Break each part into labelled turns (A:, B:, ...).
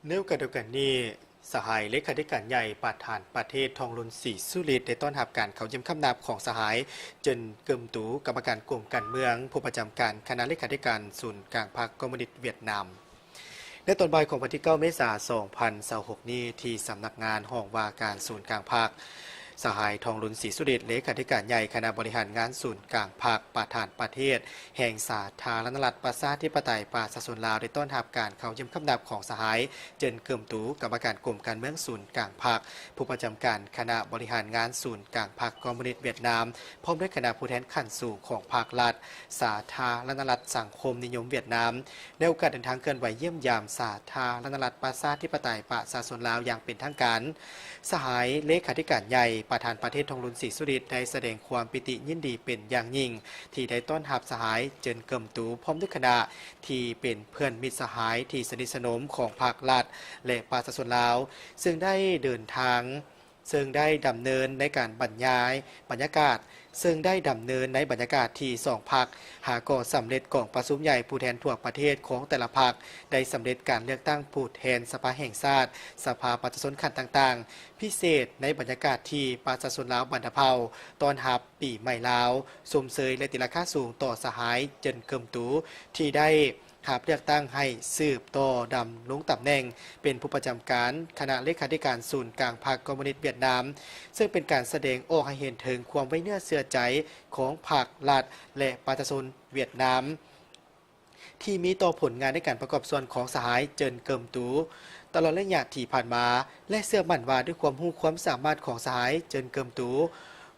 A: ในโอกาสเดียวกันนี้สหายเลขาธิการใหญ่ประธานประเทศทองลุนศรีสุริตได้ต้อนรับการเข้าเยี่ยมคำนับของสหายเจินเกิมตูกรรมการกลุ่มการเมืองผู้ประจำการคณะเลขาธิการศูนย์กลางพรรคคอมมิวนิสต์เวียดนามในตอนบ่ายของวันที่ 9 เมษายน 2026 นี้ที่สำนักงานห้องว่าการศูนย์กลางพรรคสหายทองลุนศรีสุริตเลขาธิการใหญ่คณะบริหารงานศูนย์กลางพรรคประธานประเทศแห่งสาธารณรัฐประชาธิปไตยประชาชนลาวได้ต้อนรับการเข้าเยี่ยมคำนับของสหายเจินเกิมตูกรรมการกลุ่มการเมืองศูนย์กลางพรรคผู้ประจำการคณะบริหารงานศูนย์กลางพรรคคอมมิวนิสต์เวียดนามพร้อมด้วยคณะผู้แทนขั้นสูงของภาครัฐสาธารณรัฐสังคมนิยมเวียดนามในโอกาสเดินทางเกินไหวเยี่ยมยามสาธารณรัฐประชาธิปไตยประชาชนลาวอย่างเป็นทางการสหายเลขาธิการใหญ่ประธานประเทศทองลุนศรีสุริตได้แสดงความปิติยินดีเป็นอย่างยิ่งที่ได้ต้อนรับสหายเจินเกิมตูพร้อมด้วยคณะที่เป็นเพื่อนมิตรสหายที่สนิทสนมของภาครัฐและประชาชนลาวซึ่งได้เดินทางดำเนินในการบรรยายบรรยากาศที่สองพรรคหาก่อสำเร็จของประชุมใหญ่ผู้แทนทั่วประเทศของแต่ละพรรคได้สำเร็จการเลือกตั้งผู้แทนสภาแห่งชาติสภาประชาชนขั้นต่างๆพิเศษในบรรยากาศที่ประชาชนลาวบรรพเผาตอนรับปีใหม่ลาวสมเสยและติราคาสูงต่อสหายเจินเกิมตูที่ได้หาเลือกตั้งให้สืบต่อดำลงตำแหน่งเป็นผู้ประจำการคณะเลขาธิการศูนย์กลางพรรคคอมมิวนิสต์เวียดนามซึ่งเป็นการแสดงออกให้เห็นถึงความไว้เนื้อเชื่อใจของพรรครัฐและประชาชนเวียดนามที่มีต่อผลงานในการประกอบส่วนของสหายเจินเกิมตูตลอดระยะที่ผ่านมาและเชื่อมั่นว่าด้วยความรู้ความสามารถของสหายเจินเกิมตู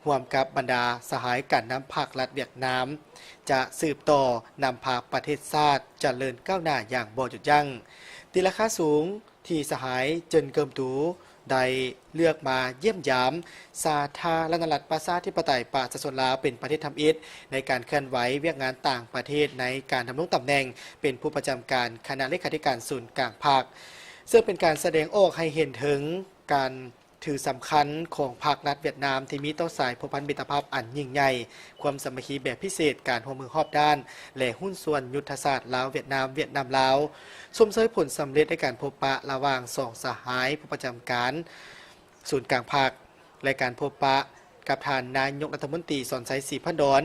A: ร่วมกับบรรดาสหายการนำภาครัฐเวียดนามจะสืบต่อนำพาประเทศชาติเจริญก้าวหน้าอย่างบ่หยุดยั้งตีราคาสูงที่สหายเจินเกิมตูได้เลือกมาเยี่ยมยามสาธารณรัฐประชาธิปไตยประชาชนลาวเป็นประเทศทำอิฐในการเคลื่อนไหวเวียกงานต่างประเทศในการดำรงตำแหน่งเป็นผู้ประจำการคณะเลขาธิการศูนย์กลางภาคซึ่งเป็นการแสดงออกให้เห็นถึงการถือสำคัญของภาครัฐเวียดนามที่มีต่อสายผูกพันมิตรภาพอันยิ่งใหญ่ความสามัคคีแบบพิเศษการร่วมมือรอบด้านและหุ้นส่วนยุทธศาสตร์ลาวเวียดนามลาวสมเสยผลสำเร็จในการพบปะระหว่างสองสหายผู้ประจำการศูนย์กลางภาคและการพบปะกับท่านนายกรัฐมนตรีสอนชัยศรีพันดอน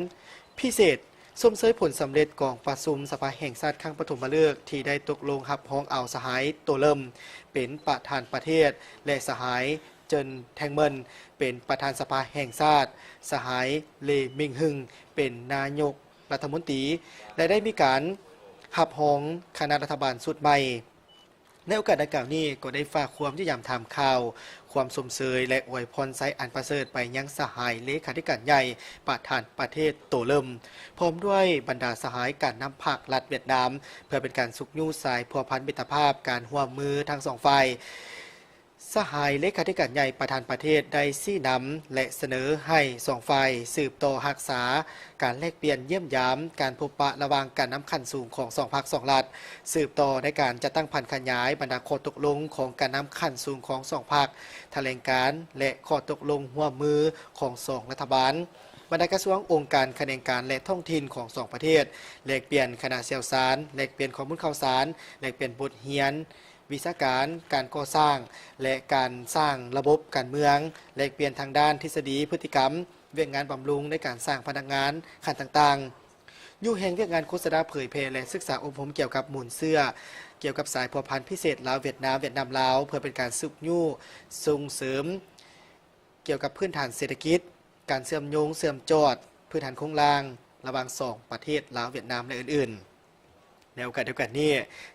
A: พิเศษสมเสยผลสำเร็จกองประชุมสภาแห่งชาติครั้งปฐมฤกษ์ที่ได้ตกลงรับพ้องเอาสหายโตเริ่มเป็นประธานประเทศและสหายเจินแทงเมินเป็นประธานสภาแห่งชาติสหายเลมิงฮึงเป็นนายกรัฐมนตรีและได้มีการรับพ้องคณะรัฐบาลชุดใหม่ในโอกาสดังกล่าวนี้ก็ได้ฝากความพยายามทำข่าวความสมเสยและอวยพรไซอันประเสริฐไปยังสหายเลขาธิการใหญ่ประธานประเทศโตเริ่มพร้อมด้วยบรรดาสหายการนำภาครัฐเวียดนามเพื่อเป็นการสุกยู่สายพัวพันมิตรภาพการร่วมมือทั้งสองฝ่ายสหายเลขาธิการใหญ่ประธานประเทศได้ชี้นำและเสนอให้สองฝ่ายสืบต่อรักษาการแลกเปลี่ยนเยี่ยมยามการพบปะระหว่างการนำขั้นสูงของสองพรรคสองรัฐสืบต่อในการจัดตั้งพันขยายบรรดาข้อตกลงของการนำขั้นสูงของสองพรรคแถลงการและข้อตกลงร่วมมือของสองรัฐบาลบรรดากระทรวงองค์การคะแนนการและท้องถิ่นของสองประเทศแลกเปลี่ยนคณะเชี่ยวชาญแลกเปลี่ยนข้อมูลข่าวสารแลกเปลี่ยนบทเรียนวิชาการการก่อสร้างและการสร้างระบบการเมืองแลกเปลี่ยนทางด้านทฤษฎีพฤติกรรมเวียกงานบำรุงในการสร้างพนักงานขั้นต่างๆอยู่แห่งเวียกงานโฆษณาเผยแพร่และศึกษาอบรมเกี่ยวกับหมุนเสื้อเกี่ยวกับสายพัวพันธุ์พิเศษลาวเวียดนามลาวเพื่อเป็นการสุกยู่ส่งเสริมเกี่ยวกับพื้นฐานเศรษฐกิจการเชื่อมโยงเชื่อมจอดพื้นฐานโครงล่างระหว่างสองประเทศลาวเวียดนามและอื่นๆในโอกาสเดียวกันนี้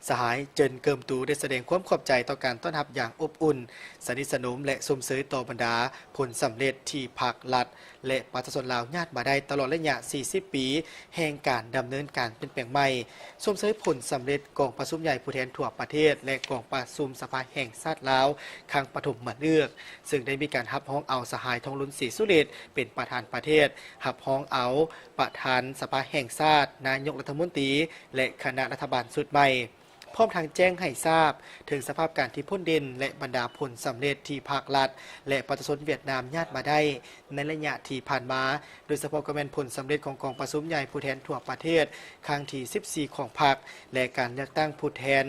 A: สหายเจินเกิมตูได้แสดงความขอบใจต่อการต้อนรับอย่างอบอุ่นสนิทสนมและสมเสยต่อบรรดาผลสำเร็จที่ภาครัฐและประชาชนลาวญาติมาได้ตลอดระยะ 40 ปีแห่งการดำเนินการเป็นแปลงใหม่สมเสยผลสำเร็จกองประชุมใหญ่ผู้แทนทั่วประเทศและกองประชุมสภาแห่งชาติลาวครั้งปฐมฤกษ์ซึ่งได้มีการรับฮ้องเอาสหายทองลุนศรีสุริตเป็นประธานประเทศรับฮ้องเอาประธานสภาแห่งชาตินายกรัฐมนตรีและคณะรัฐบาลชุดใหม่พร้อมทางแจ้งให้ทราบถึงสภาพการที่พ้นดินและบรรดาผลสำเร็จที่ภาครัฐและประชาชนเวียดนามญาติมาได้ในระยะที่ผ่านมาโดยเฉพาะก็เป็นผลสำเร็จของกองประชุมใหญ่ผู้แทนทั่วประเทศครั้งที่ 14 ของพรรคและการเลือกตั้งผู้แทน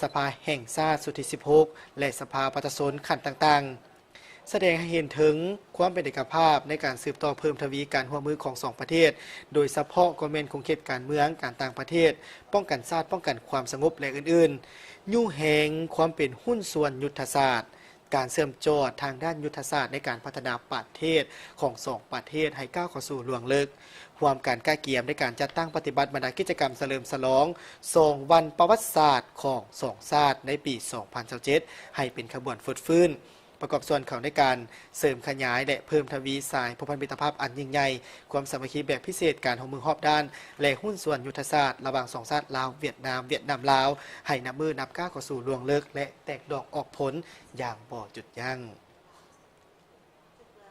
A: สภาแห่งชาติสุดที่16และสภาประชาชนขั้นต่างๆแสดงให้เห็นถึงความเป็นเอกภาพในการสืบต่อเพิ่มทวีการร่วมมือของสองประเทศโดยเฉพาะกฎหมายคงเขตการเมืองการต่างประเทศป้องกันชาติป้องกันความสงบและอื่นๆยู่แหงความเป็นหุ้นส่วนยุทธศาสตร์การเสริมโจทย์ทางด้านยุทธศาสตร์ในการพัฒนาประเทศของสองประเทศให้ก้าวเข้าสู่ล่วงลึกความการก้าเกียมในการจัดตั้งปฏิบัติบรรดากิจกรรมเฉลิมฉลอง2วันประวัติศาสตร์ของสองชาติในปี 2027ให้เป็นขบวนฟุดฟื้นประกอบส่วนเขาในการเสริมขยายและเพิ่มทวีสายผูกพันมิตรภาพอันยิ่งใหญ่ความสามัคคีแบบพิเศษการร่วมมือรอบด้านและหุ้นส่วนยุทธศาสตร์ระหว่างสองชาติลาวเวียดนามลาวให้นับมือนับก้าวเข้าสู่ล่วงลึกและแตกดอกออกผลอย่างบ่จุดยั้ง